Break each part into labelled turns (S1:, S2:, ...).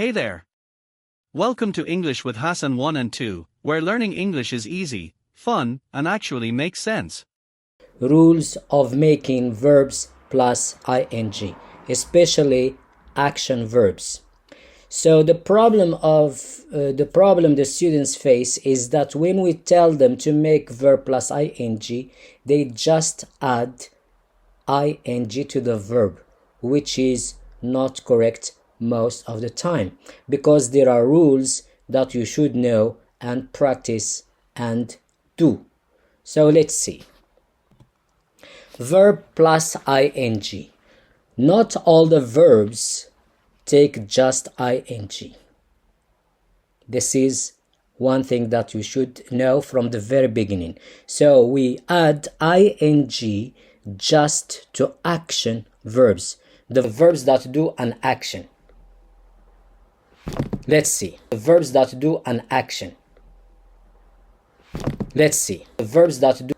S1: Hey there. Welcome to English with Hassan 1 and 2, where learning English is easy, fun, and actually makes sense.
S2: Rules of making verbs plus ing, especially action verbs. So the problem the students face is that when we tell them to make verb plus ing, they just add ing to the verb, which is not correct most of the time, because there are rules that you should know and practice and do. So let's see. Verb plus ing. Not all the verbs take just ing. This is one thing that you should know from the very beginning. So we add ing just to action verbs, the verbs that do an action. Let's see. The verbs that do an action. Let's see. The verbs that do.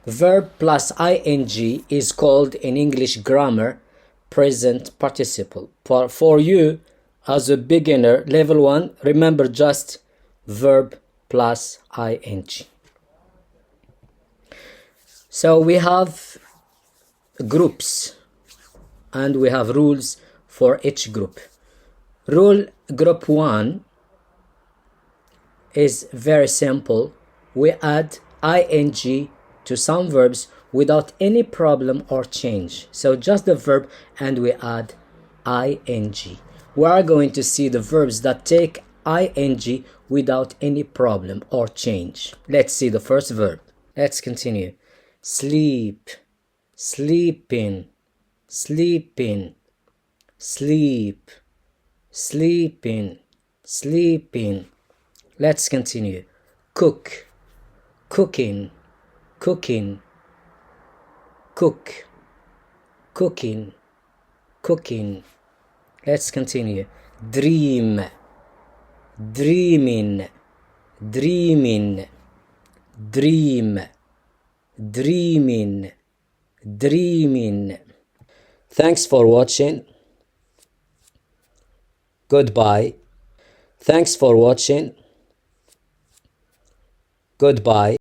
S2: Verb plus ing is called in English grammar present participle. For you as a beginner, level 1, remember just verb plus ing. So we have groups and we have rules for each group. Rule group 1 is very simple. We add ing to some verbs without any problem or change. So just the verb and we add ing. We are going to see the verbs that take ing without any problem or change. Let's see the first verb. Let's continue. Sleep, sleeping, sleeping, sleep, sleeping, sleeping. Let's continue. Cook, cooking, cooking, cook, cooking, cooking. Let's continue. Dream, dreaming, dreaming, dream, dreaming, dreaming. Thanks for watching. Goodbye. Thanks for watching. Goodbye.